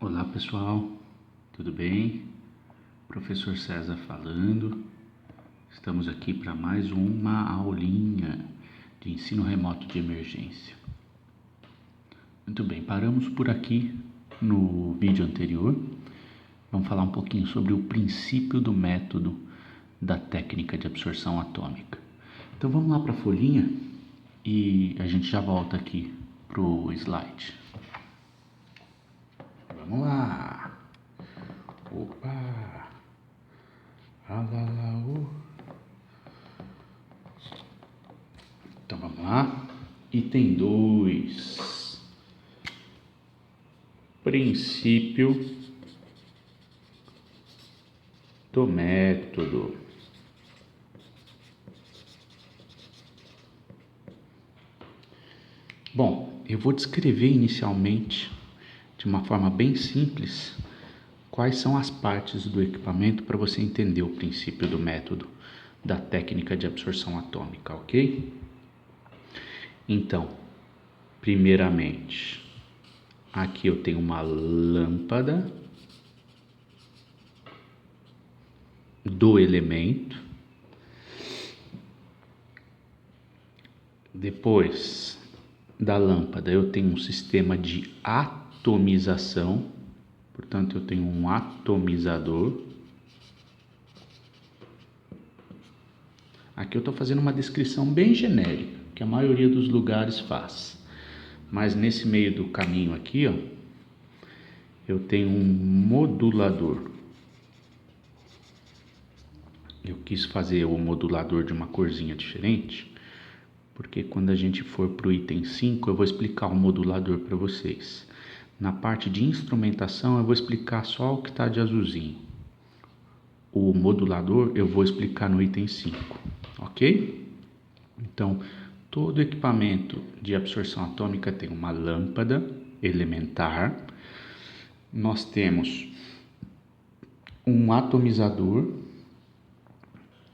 Olá pessoal, tudo bem? Professor César falando. Estamos aqui para mais uma aulinha de ensino remoto de emergência. Muito bem, paramos por aqui no vídeo anterior. Vamos falar um pouquinho sobre o princípio do método da técnica de absorção atômica. Então vamos lá para a folhinha e a gente já volta aqui para o slide. Vamos lá. Opa! Alalaú. Então vamos lá. Item 2. Princípio do método. Bom, eu vou descrever inicialmente, de uma forma bem simples, quais são as partes do equipamento para você entender o princípio do método da técnica de absorção atômica, ok? Então, primeiramente, aqui eu tenho uma lâmpada do elemento. Depois da lâmpada eu tenho um sistema de atomização, portanto eu tenho um atomizador. Aqui eu estou fazendo uma descrição bem genérica, que a maioria dos lugares faz. Mas nesse meio do caminho aqui, ó, eu tenho um modulador. Eu quis fazer o modulador de uma corzinha diferente, porque quando a gente for para o item 5, eu vou explicar o modulador para vocês. Na parte de instrumentação, eu vou explicar só o que está de azulzinho. O modulador eu vou explicar no item 5, ok? Então, todo equipamento de absorção atômica tem uma lâmpada elementar. Nós temos um atomizador.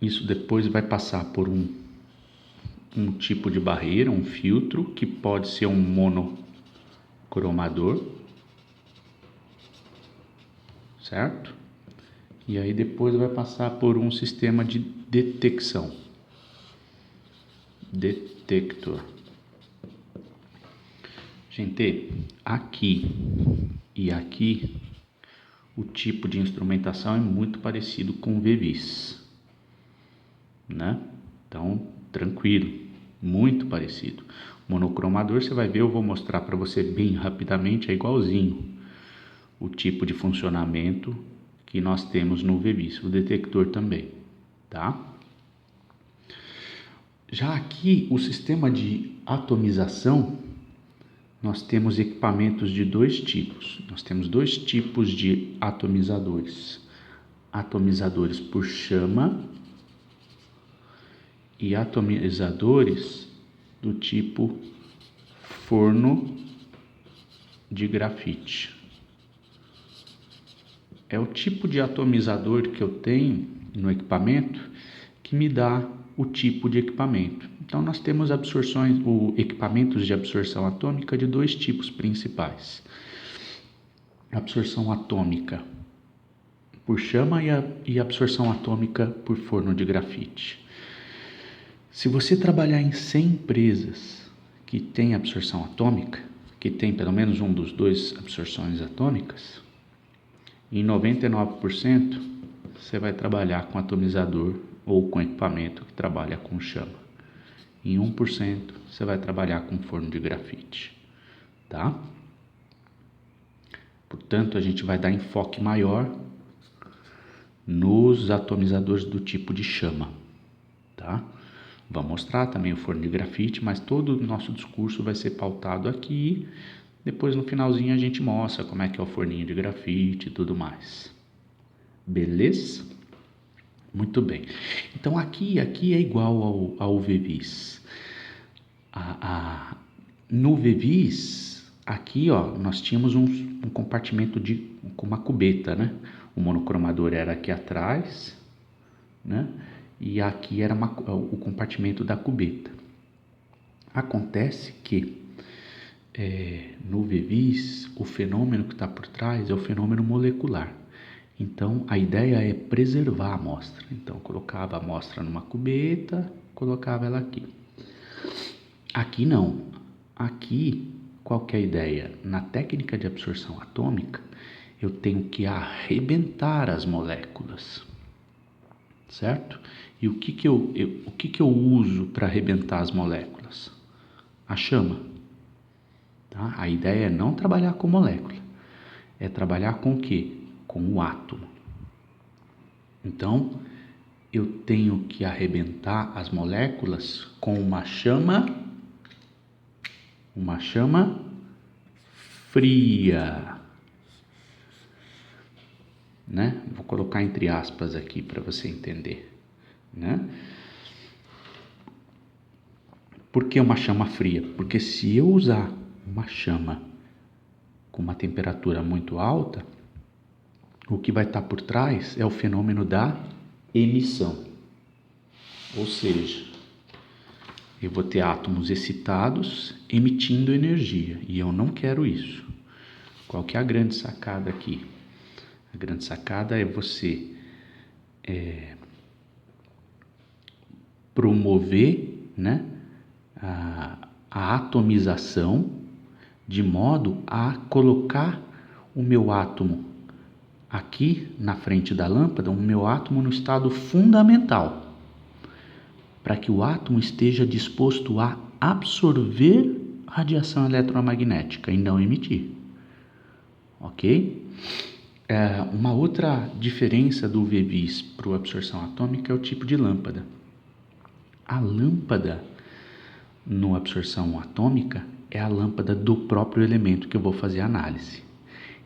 Isso depois vai passar por um tipo de barreira, um filtro, que pode ser um monocromador, certo? E aí depois vai passar por um sistema de detecção, detector. Gente, aqui e aqui o tipo de instrumentação é muito parecido com o VVIS, né? Então, tranquilo, muito parecido. Monocromador, você vai ver, eu vou mostrar para você bem rapidamente, é igualzinho o tipo de funcionamento que nós temos no VVIS, o detector também, tá? Já aqui, o sistema de atomização, nós temos equipamentos de dois tipos. Nós temos dois tipos de atomizadores. Atomizadores por chama e atomizadores do tipo forno de grafite. É o tipo de atomizador que eu tenho no equipamento que me dá o tipo de equipamento. Então nós temos equipamentos de absorção atômica de dois tipos principais. Absorção atômica por chama e absorção atômica por forno de grafite. Se você trabalhar em 100 empresas que têm absorção atômica, que tem pelo menos um dos dois absorções atômicas, em 99% você vai trabalhar com atomizador ou com equipamento que trabalha com chama. Em 1% você vai trabalhar com forno de grafite, tá? Portanto, a gente vai dar enfoque maior nos atomizadores do tipo de chama, tá? Vamos mostrar também o forno de grafite, mas todo o nosso discurso vai ser pautado aqui. Depois no finalzinho a gente mostra como é que é o forninho de grafite e tudo mais. Beleza? Muito bem. Então aqui é igual ao VVIS. No VVIS, aqui ó, nós tínhamos um compartimento com uma cubeta, né? O monocromador era aqui atrás, né? E aqui era o compartimento da cubeta. Acontece que no VEVIS, o fenômeno que está por trás é o fenômeno molecular. Então, a ideia é preservar a amostra. Então, eu colocava a amostra numa cubeta, colocava ela aqui. Aqui não. Aqui, qual que é a ideia? Na técnica de absorção atômica, eu tenho que arrebentar as moléculas, certo? E o que eu uso para arrebentar as moléculas? A chama. Tá? A ideia é não trabalhar com molécula, é trabalhar com o quê? Com o átomo. Então, eu tenho que arrebentar as moléculas com uma chama fria, né? Vou colocar entre aspas aqui para você entender, né? Por que uma chama fria? Porque se eu usar uma chama com uma temperatura muito alta, o que vai estar por trás é o fenômeno da emissão. Ou seja, eu vou ter átomos excitados emitindo energia, e eu não quero isso. Qual que é a grande sacada aqui? A grande sacada é você promover, né, a atomização de modo a colocar o meu átomo aqui na frente da lâmpada, o meu átomo no estado fundamental, para que o átomo esteja disposto a absorver radiação eletromagnética e não emitir, ok? Uma outra diferença do VEVIS para a absorção atômica é o tipo de lâmpada. A lâmpada no absorção atômica é a lâmpada do próprio elemento que eu vou fazer a análise.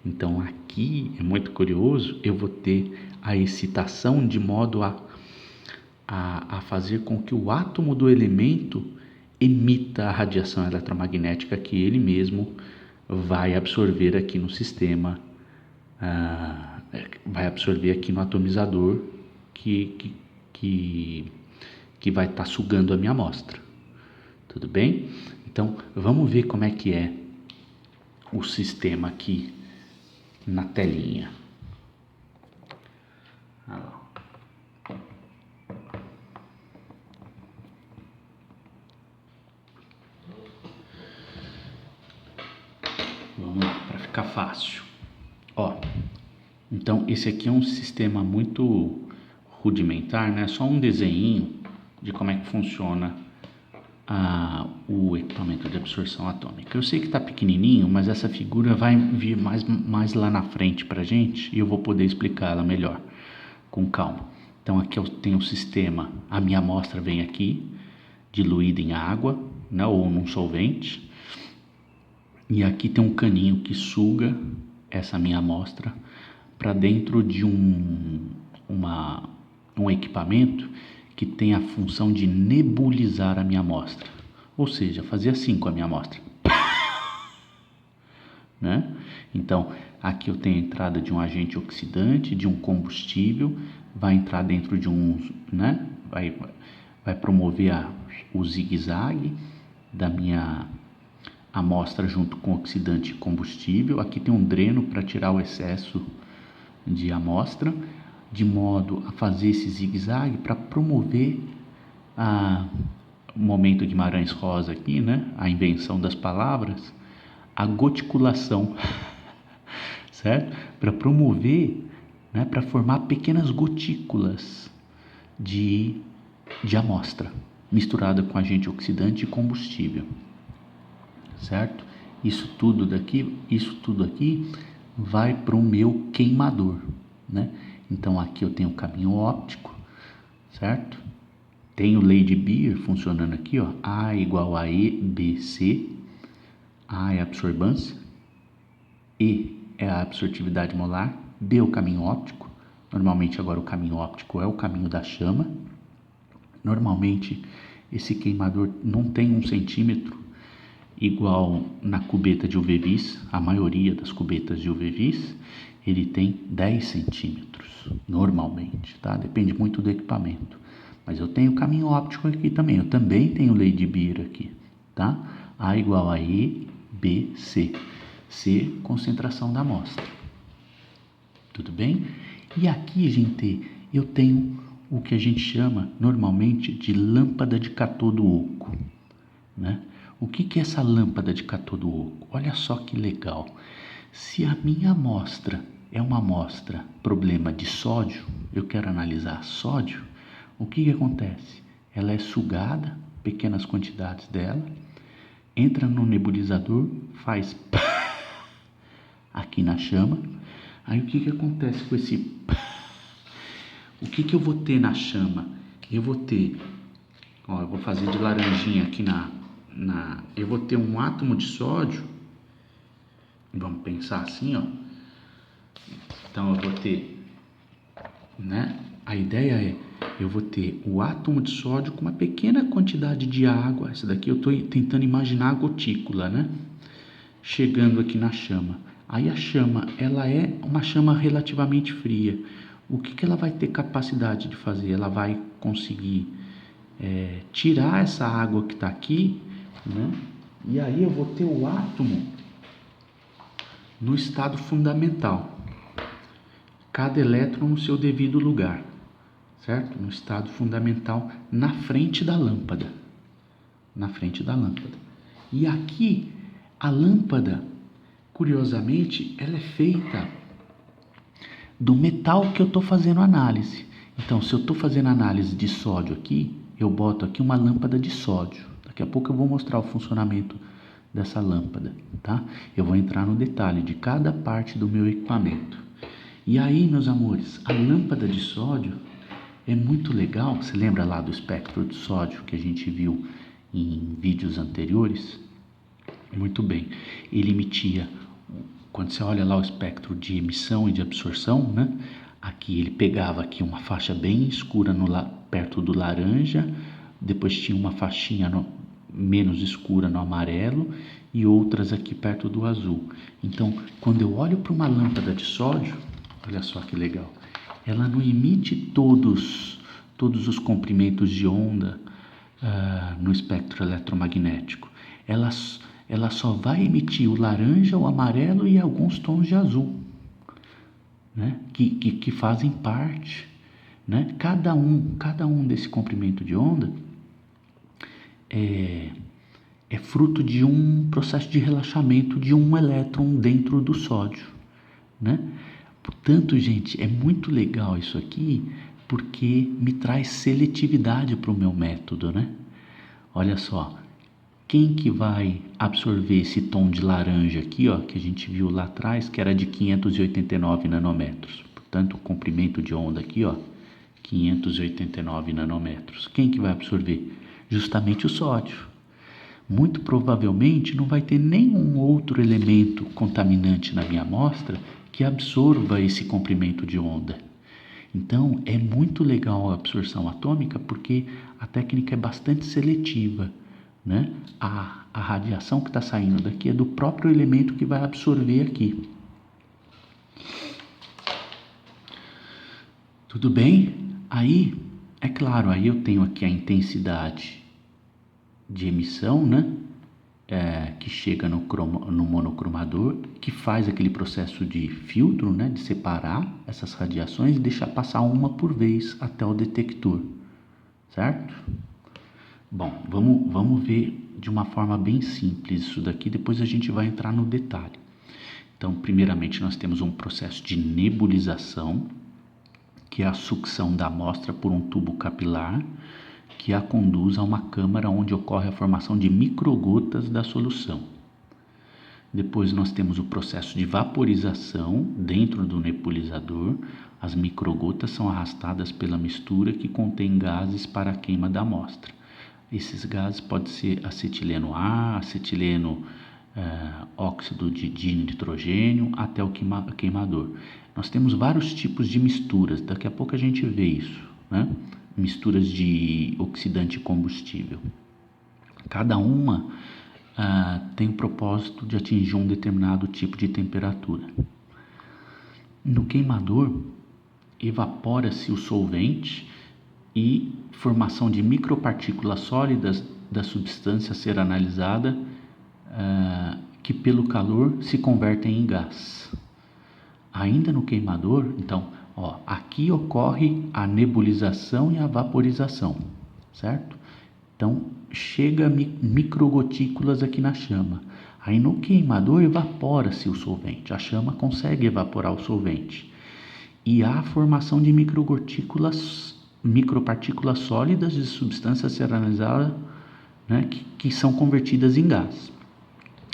Então aqui é muito curioso, eu vou ter a excitação de modo a fazer com que o átomo do elemento emita a radiação eletromagnética que ele mesmo vai absorver aqui no sistema, vai absorver aqui no atomizador que vai estar sugando a minha amostra. Tudo bem? Então, vamos ver como é que é o sistema aqui na telinha. Vamos lá, para ficar fácil. Então esse aqui é um sistema muito rudimentar, né? Só um desenho de como é que funciona o equipamento de absorção atômica. Eu sei que está pequenininho, mas essa figura vai vir mais lá na frente para a gente e eu vou poder explicá-la melhor, com calma. Então aqui eu tenho o sistema, a minha amostra vem aqui, diluída em água, né, ou num solvente, e aqui tem um caninho que suga essa minha amostra para dentro de um equipamento que tem a função de nebulizar a minha amostra, ou seja, fazer assim com a minha amostra, né? Então, aqui eu tenho a entrada de um agente oxidante, de um combustível, vai entrar dentro de né? Vai promover o zigue-zague da minha amostra junto com oxidante e combustível. Aqui tem um dreno para tirar o excesso de amostra, de modo a fazer esse zigue-zague para promover o momento de Guimarães Rosa aqui, né? A invenção das palavras, a goticulação, certo? Para promover, né? Para formar pequenas gotículas de amostra misturada com agente oxidante e combustível, certo? Isso tudo aqui vai para o meu queimador, né? Então aqui eu tenho o caminho óptico, certo? Tenho lei de Beer funcionando aqui, ó. A igual a E, B, C. A é a absorbância, E é a absortividade molar, B é o caminho óptico. Normalmente agora o caminho óptico é o caminho da chama. Normalmente esse queimador não tem 1 centímetro, igual na cubeta de UV-Vis. A maioria das cubetas de UV-Vis, ele tem 10 centímetros, normalmente, tá? Depende muito do equipamento. Mas eu tenho caminho óptico aqui também, eu também tenho lei de Beer aqui, tá? A igual a E, B, C. C, concentração da amostra. Tudo bem? E aqui, gente, eu tenho o que a gente chama normalmente de lâmpada de cátodo oco, né? O que é essa lâmpada de cátodo oco? Olha só que legal. Se a minha amostra é uma amostra problema de sódio, eu quero analisar sódio, o que acontece? Ela é sugada, pequenas quantidades dela, entra no nebulizador, faz aqui na chama. Aí o que acontece com esse... O que eu vou ter na chama? Eu vou ter... Ó, eu vou fazer de laranjinha aqui eu vou ter um átomo de sódio. Vamos pensar assim, ó. Então eu vou ter... né? A ideia é... eu vou ter o átomo de sódio com uma pequena quantidade de água. Essa daqui eu estou tentando imaginar a gotícula, né? Chegando aqui na chama. Aí a chama, ela é uma chama relativamente fria. O que ela vai ter capacidade de fazer? Ela vai conseguir tirar essa água que está aqui, né? E aí eu vou ter o átomo no estado fundamental. Cada elétron no seu devido lugar, certo? No estado fundamental, na frente da lâmpada. Na frente da lâmpada. E aqui, a lâmpada... Curiosamente, ela é feita do metal que eu estou fazendo análise. Então, se eu estou fazendo análise de sódio aqui, eu boto aqui uma lâmpada de sódio. Daqui a pouco eu vou mostrar o funcionamento dessa lâmpada, tá? Eu vou entrar no detalhe de cada parte do meu equipamento. E aí, meus amores, a lâmpada de sódio é muito legal. Você lembra lá do espectro de sódio que a gente viu em vídeos anteriores? Muito bem. Ele emitia... Quando você olha lá o espectro de emissão e de absorção, né? Aqui ele pegava aqui uma faixa bem escura perto do laranja, depois tinha uma faixinha menos escura no amarelo e outras aqui perto do azul. Então, quando eu olho para uma lâmpada de sódio, olha só que legal, ela não emite todos os comprimentos de onda no espectro eletromagnético. Ela só vai emitir o laranja, o amarelo e alguns tons de azul, né? que fazem parte, né? Cada um desse comprimento de onda é fruto de um processo de relaxamento de um elétron dentro do sódio, né? Portanto, gente, é muito legal isso aqui, porque me traz seletividade para o meu método, né? Olha só. Quem que vai absorver esse tom de laranja aqui, ó, que a gente viu lá atrás, que era de 589 nanômetros. Portanto, o comprimento de onda aqui, ó, 589 nanômetros. Quem que vai absorver? Justamente o sódio. Muito provavelmente não vai ter nenhum outro elemento contaminante na minha amostra que absorva esse comprimento de onda. Então, é muito legal a absorção atômica porque a técnica é bastante seletiva, né? A radiação que está saindo daqui é do próprio elemento que vai absorver aqui. Tudo bem? Aí, é claro, aí eu tenho aqui a intensidade de emissão, né? Que chega no monocromador, que faz aquele processo de filtro, né? De separar essas radiações e deixar passar uma por vez até o detector, certo? Bom, vamos ver de uma forma bem simples isso daqui, depois a gente vai entrar no detalhe. Então, primeiramente, nós temos um processo de nebulização, que é a sucção da amostra por um tubo capilar, que a conduz a uma câmara onde ocorre a formação de microgotas da solução. Depois nós temos o processo de vaporização dentro do nebulizador. As microgotas são arrastadas pela mistura que contém gases para a queima da amostra. Esses gases podem ser acetileno A, acetileno óxido de nitrogênio, até o queimador. Nós temos vários tipos de misturas, daqui a pouco a gente vê isso, né? Misturas de oxidante e combustível. Cada uma tem o propósito de atingir um determinado tipo de temperatura. No queimador, evapora-se o solvente e formação de micropartículas sólidas da substância a ser analisada, que pelo calor se convertem em gás. Ainda no queimador, então, aqui ocorre a nebulização e a vaporização, certo? Então, chega microgotículas aqui na chama. Aí no queimador evapora-se o solvente, a chama consegue evaporar o solvente. E há a formação de micropartículas sólidas de substância ceramizadas, né, que são convertidas em gás.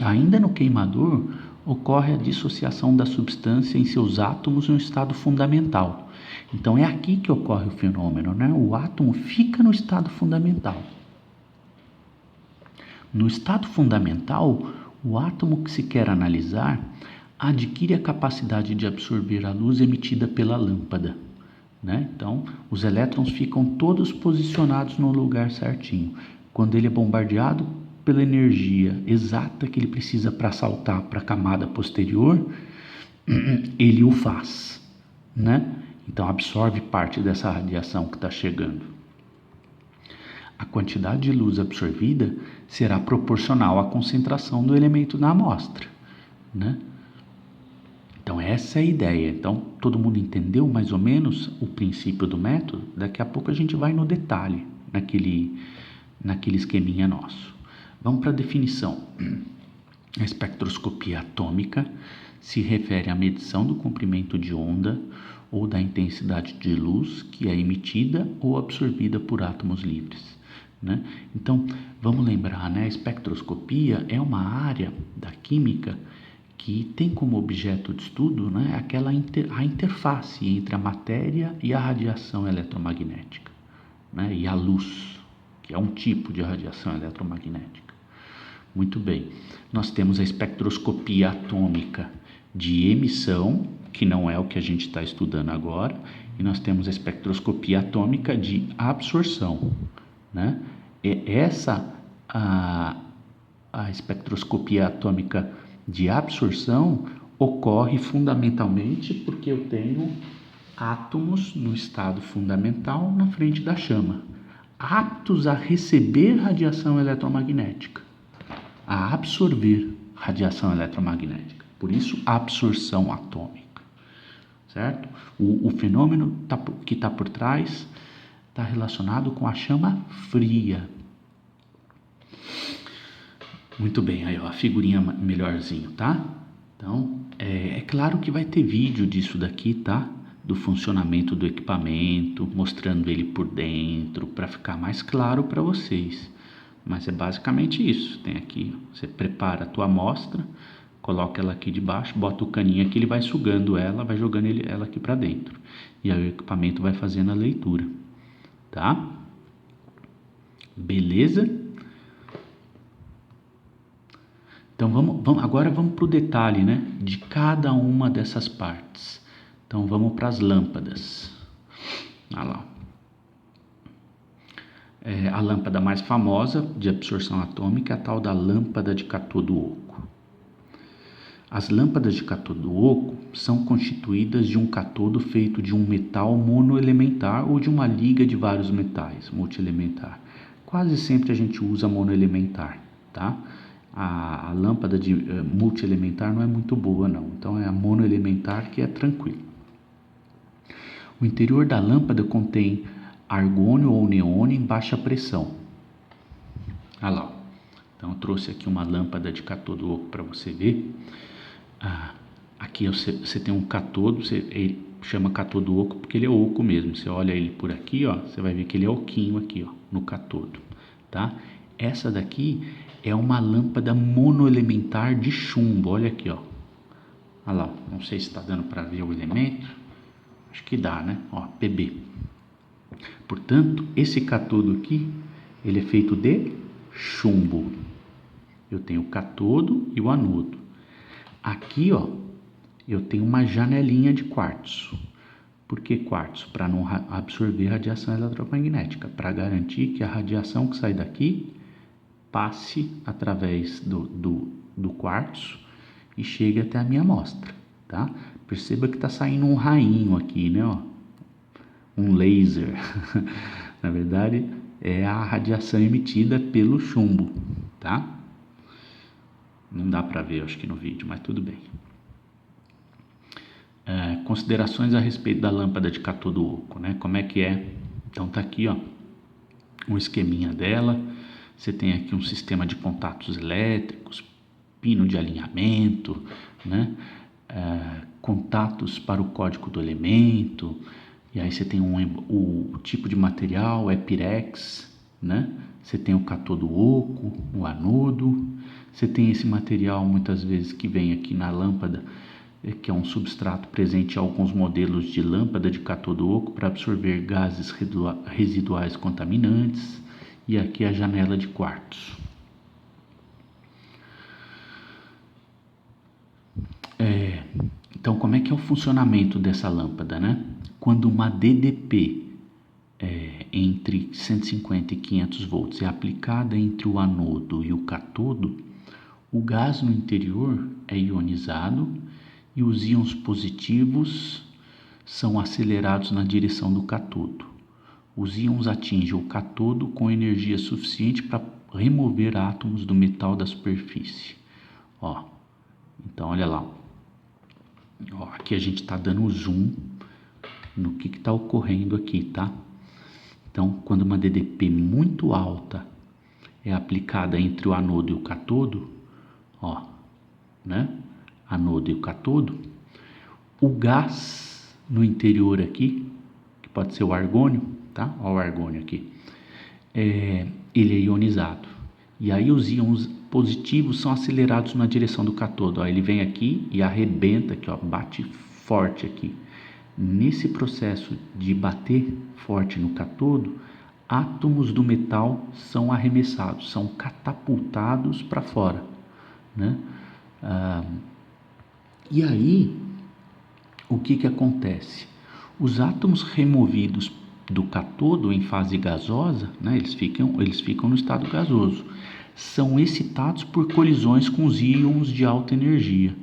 Ainda no queimador, ocorre a dissociação da substância em seus átomos no estado fundamental. Então é aqui que ocorre o fenômeno, né? O átomo fica no estado fundamental. No estado fundamental, o átomo que se quer analisar adquire a capacidade de absorver a luz emitida pela lâmpada, né? Então, os elétrons ficam todos posicionados no lugar certinho. Quando ele é bombardeado pela energia exata que ele precisa para saltar para a camada posterior, ele o faz, né? Então absorve parte dessa radiação que está chegando. A quantidade de luz absorvida será proporcional à concentração do elemento na amostra, né? Então essa é a ideia. Então todo mundo entendeu mais ou menos o princípio do método? Daqui a pouco a gente vai no detalhe, naquele esqueminha nosso. Vamos para a definição. A espectroscopia atômica se refere à medição do comprimento de onda ou da intensidade de luz que é emitida ou absorvida por átomos livres, né? Então, vamos lembrar, né? A espectroscopia é uma área da química que tem como objeto de estudo, né, a interface entre a matéria e a radiação eletromagnética, né, e a luz, que é um tipo de radiação eletromagnética. Muito bem, nós temos a espectroscopia atômica de emissão, que não é o que a gente está estudando agora, e nós temos a espectroscopia atômica de absorção, né? A espectroscopia atômica de absorção ocorre fundamentalmente porque eu tenho átomos no estado fundamental na frente da chama, aptos a receber radiação eletromagnética, a absorver radiação eletromagnética. Por isso, absorção atômica, certo? O fenômeno que está por trás está relacionado com a chama fria. Muito bem, aí ó, a figurinha melhorzinho, tá? Então, é claro que vai ter vídeo disso daqui, tá? Do funcionamento do equipamento, mostrando ele por dentro, para ficar mais claro para vocês. Mas é basicamente isso. Tem aqui, você prepara a tua amostra, coloca ela aqui debaixo, bota o caninho aqui, ele vai sugando ela, vai jogando ela aqui para dentro. E aí o equipamento vai fazendo a leitura, tá? Beleza? Então agora vamos para o detalhe, né, de cada uma dessas partes. Então vamos para as lâmpadas. Olha lá. A lâmpada mais famosa de absorção atômica é a tal da lâmpada de catodo oco. As lâmpadas de catodo oco são constituídas de um catodo feito de um metal monoelementar ou de uma liga de vários metais multielementar. Quase sempre a gente usa monoelementar, tá? A lâmpada de multielementar não é muito boa não, então é a monoelementar que é tranquilo. O interior da lâmpada contém argônio ou neônio em baixa pressão. Olha lá. Então eu trouxe aqui uma lâmpada de catodo oco para você ver. Aqui você tem um catodo, ele chama catodo oco porque ele é oco mesmo. Você olha ele por aqui, ó, você vai ver que ele é oquinho aqui, ó, no catodo, tá? Essa daqui é uma lâmpada monoelementar de chumbo, olha aqui, ó. Olha lá, não sei se está dando para ver o elemento, acho que dá, né? Ó, PB. Portanto, esse catodo aqui, ele é feito de chumbo. Eu tenho o catodo e o anodo. Aqui, ó, eu tenho uma janelinha de quartzo. Por que quartzo? Para não absorver radiação eletromagnética, para garantir que a radiação que sai daqui passe através do quartzo e chegue até a minha amostra, tá? Perceba que está saindo um rainho aqui, né, ó? Um laser. Na verdade, é a radiação emitida pelo chumbo, tá? Não dá para ver, acho que no vídeo, mas tudo bem. Considerações a respeito da lâmpada de cátodo oco, né? Como é que é? Então tá aqui, ó, um esqueminha dela. Você tem aqui um sistema de contatos elétricos, pino de alinhamento, né? Contatos para o código do elemento. E aí você tem o tipo de material é Pirex, né? Você tem o cátodo oco, o anodo. Você tem esse material muitas vezes que vem aqui na lâmpada, que é um substrato presente em alguns modelos de lâmpada de cátodo oco para absorver gases residuais contaminantes. E aqui a janela de quartzo. Então, como é que é o funcionamento dessa lâmpada, né? Quando uma DDP entre 150 e 500 volts é aplicada entre o anodo e o cátodo, o gás no interior é ionizado e os íons positivos são acelerados na direção do cátodo. Os íons atingem o cátodo com energia suficiente para remover átomos do metal da superfície. Ó, então olha lá. Ó, aqui a gente está dando zoom no que está ocorrendo aqui, tá? Então, quando uma DDP muito alta é aplicada entre o anodo e o cátodo, ó, né? Anodo e o cátodo, o gás no interior aqui, que pode ser o argônio, tá? Ó, o argônio aqui, ele é ionizado. E aí os íons positivos são acelerados na direção do cátodo. Ó, ele vem aqui e arrebenta aqui, ó, bate forte aqui. Nesse processo de bater forte no cátodo, átomos do metal são arremessados, são catapultados para fora, né? E aí, o que acontece? Os átomos removidos do cátodo em fase gasosa, né, eles ficam no estado gasoso, são excitados por colisões com os íons de alta energia.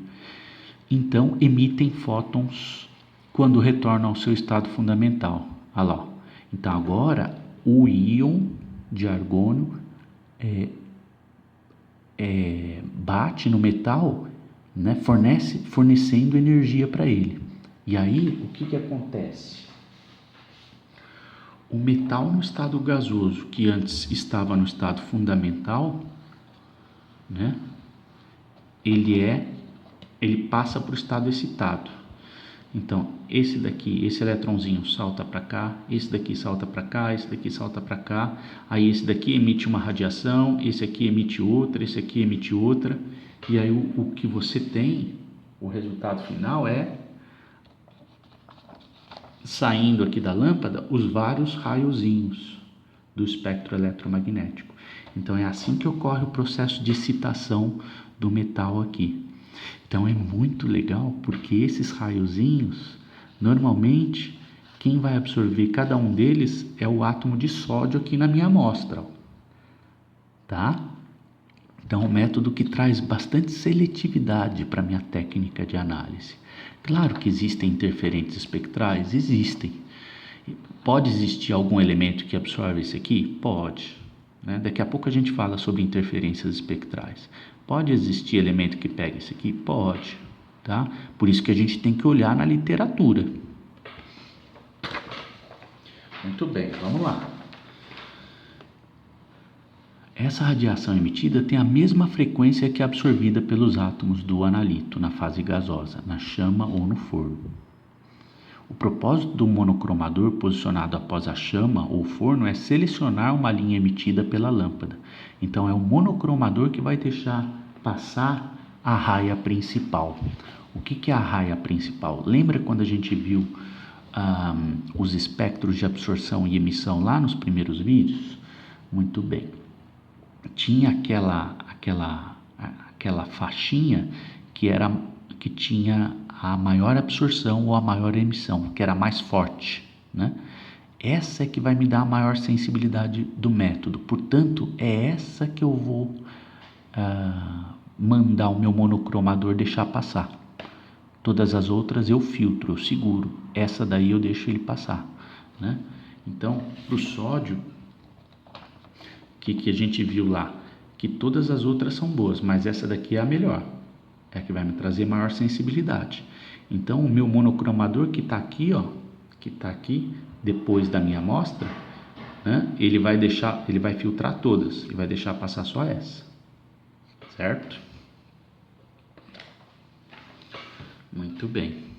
Então, emitem fótons quando retornam ao seu estado fundamental. Olha lá. Então, agora, o íon de argônio bate no metal, né, fornecendo energia para ele. E aí, o que acontece? O metal no estado gasoso, que antes estava no estado fundamental, né, ele passa para o estado excitado. Então, esse eletrãozinho salta para cá, esse daqui salta para cá, esse daqui salta para cá, aí esse daqui emite uma radiação, esse aqui emite outra, esse aqui emite outra, e aí o que você tem, o resultado final é, saindo aqui da lâmpada, os vários raiozinhos do espectro eletromagnético. Então, é assim que ocorre o processo de excitação do metal aqui. Então é muito legal porque esses raiozinhos, normalmente, quem vai absorver cada um deles é o átomo de sódio aqui na minha amostra, tá? Então é um método que traz bastante seletividade para a minha técnica de análise. Claro que existem interferentes espectrais, existem. Pode existir algum elemento que absorve esse aqui? Pode. Né? Daqui a pouco a gente fala sobre interferências espectrais. Pode existir elemento que pega esse aqui? Pode, tá? Por isso que a gente tem que olhar na literatura. Muito bem, vamos lá. Essa radiação emitida tem a mesma frequência que é absorvida pelos átomos do analito na fase gasosa, na chama ou no forno. O propósito do monocromador posicionado após a chama ou forno é selecionar uma linha emitida pela lâmpada. Então é o monocromador que vai deixar passar a raia principal. O que é a raia principal? Lembra quando a gente viu os espectros de absorção e emissão lá nos primeiros vídeos? Muito bem. Tinha aquela faixinha que tinha a maior absorção ou a maior emissão, que era mais forte, né? Essa é que vai me dar a maior sensibilidade do método. Portanto, é essa que eu vou mandar o meu monocromador deixar passar. Todas as outras eu filtro, eu seguro. Essa daí eu deixo ele passar, né? Então, para o sódio, que a gente viu lá, que todas as outras são boas, mas essa daqui é a melhor, é a que vai me trazer maior sensibilidade. Então o meu monocromador que está aqui, ó, que está aqui depois da minha amostra, né, ele vai filtrar todas e vai deixar passar só essa, certo? Muito bem.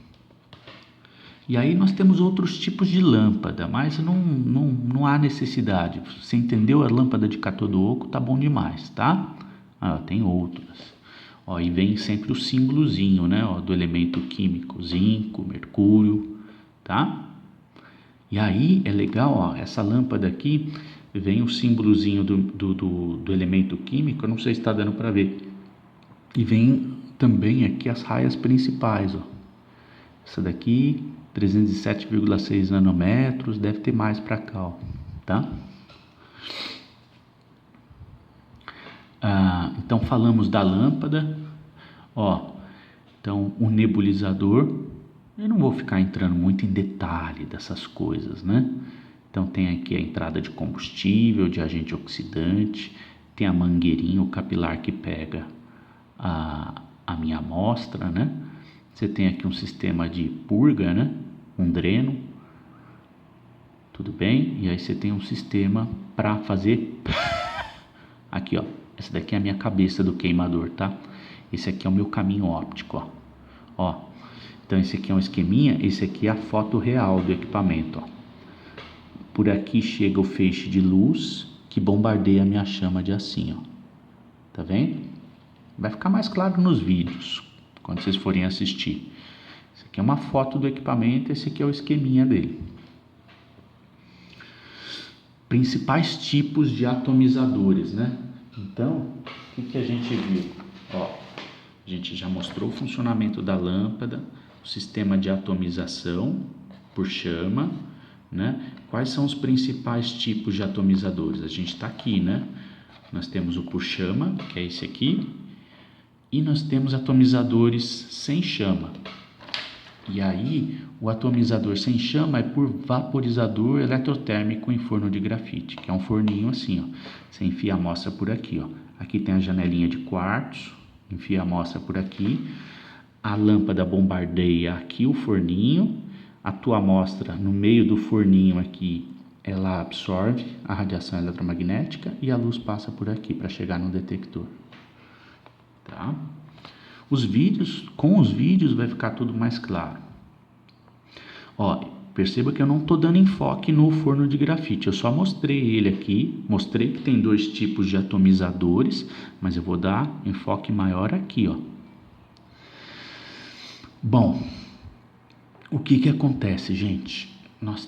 E aí nós temos outros tipos de lâmpada, mas não há necessidade. Você entendeu a lâmpada de cátodo oco, tá bom demais, tá? Tem outras. Ó, e vem sempre o símbolozinho, né, ó, do elemento químico, zinco, mercúrio, tá? E aí é legal, ó, essa lâmpada aqui vem o símbolozinho do elemento químico, eu não sei se está dando para ver. E vem também aqui as raias principais, ó. Essa daqui 307,6 nanômetros, deve ter mais para cá, ó, tá? Então falamos da lâmpada, ó. Então o nebulizador, eu não vou ficar entrando muito em detalhe dessas coisas, né? Então tem aqui a entrada de combustível, de agente oxidante, tem a mangueirinha, o capilar que pega a minha amostra, né? Você tem aqui um sistema de purga, né? Um dreno, tudo bem? E aí você tem um sistema para fazer aqui, ó. Essa daqui é a minha cabeça do queimador, tá? Esse aqui é o meu caminho óptico, ó. Ó. Então esse aqui é um esqueminha, esse aqui é a foto real do equipamento, ó. Por aqui chega o feixe de luz que bombardeia a minha chama de assim, ó. Tá vendo? Vai ficar mais claro nos vídeos, quando vocês forem assistir. Esse aqui é uma foto do equipamento, esse aqui é o esqueminha dele. Principais tipos de atomizadores, né? Então, o que a gente viu? Ó, a gente já mostrou o funcionamento da lâmpada, o sistema de atomização por chama, né? Quais são os principais tipos de atomizadores? A gente está aqui, né? Nós temos o por chama, que é esse aqui, e nós temos atomizadores sem chama. E aí, o atomizador sem chama é por vaporizador eletrotérmico em forno de grafite, que é um forninho assim, ó. Você enfia a amostra por aqui, ó. Aqui tem a janelinha de quartzo, enfia a amostra por aqui. A lâmpada bombardeia aqui o forninho. A tua amostra no meio do forninho aqui, ela absorve a radiação eletromagnética e a luz passa por aqui para chegar no detector. Tá? Com os vídeos vai ficar tudo mais claro. Ó, perceba que eu não estou dando enfoque no forno de grafite, eu só mostrei ele aqui, mostrei que tem dois tipos de atomizadores, mas eu vou dar enfoque maior aqui, ó. Bom, o que acontece, gente? Nós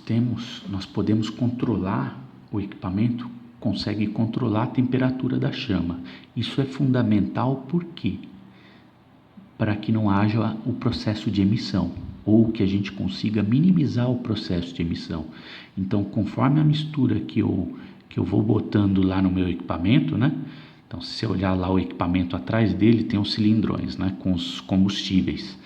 podemos controlar, o equipamento consegue controlar a temperatura da chama. Isso é fundamental, por quê? Para que não haja o processo de emissão, ou que a gente consiga minimizar o processo de emissão. Então, conforme a mistura que eu vou botando lá no meu equipamento, né? Então, se você olhar lá o equipamento atrás dele, tem os cilindrões, né? Com os combustíveis,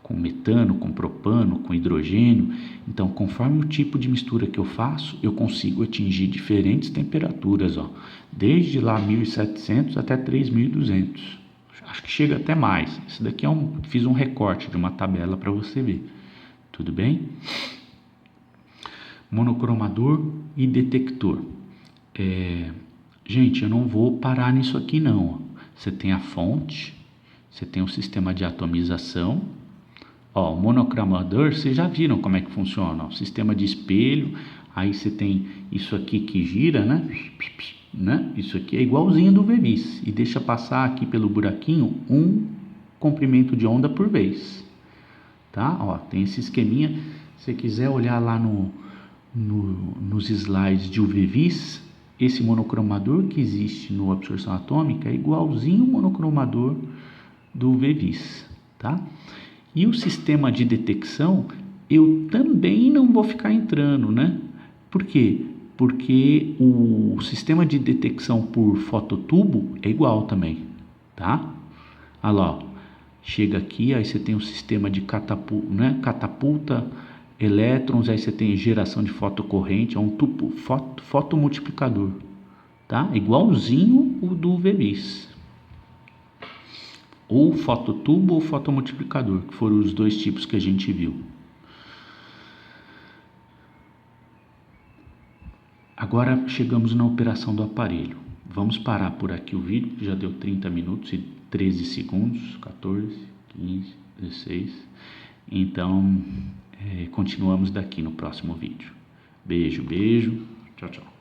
com metano, com propano, com hidrogênio. Então, conforme o tipo de mistura que eu faço, eu consigo atingir diferentes temperaturas, ó, desde lá 1700 até 3200. Acho que chega até mais. Esse daqui fiz um recorte de uma tabela para você ver. Tudo bem? Monocromador e detector. Gente, eu não vou parar nisso aqui não. Você tem a fonte, você tem o sistema de atomização. Ó, o monocromador, vocês já viram como é que funciona. O sistema de espelho, aí você tem isso aqui que gira, né? Isso aqui é igualzinho do Vevis e deixa passar aqui pelo buraquinho um comprimento de onda por vez, tá? Ó, tem esse esqueminha. Se você quiser olhar lá nos slides de UV-Vis, esse monocromador que existe no absorção atômica é igualzinho o monocromador do UV-Vis, tá? E o sistema de detecção eu também não vou ficar entrando, né? Por quê? Porque o sistema de detecção por fototubo é igual também, tá? Olha lá, ó. Chega aqui, aí você tem um sistema de catapulta elétrons, aí você tem geração de fotocorrente, é um tubo fotomultiplicador, tá? Igualzinho o do VMIS. Ou fototubo ou fotomultiplicador, que foram os dois tipos que a gente viu. Agora chegamos na operação do aparelho. Vamos parar por aqui o vídeo, que já deu 30 minutos e 13 segundos, 14, 15, 16. Então, continuamos daqui no próximo vídeo. Beijo, beijo. Tchau, tchau.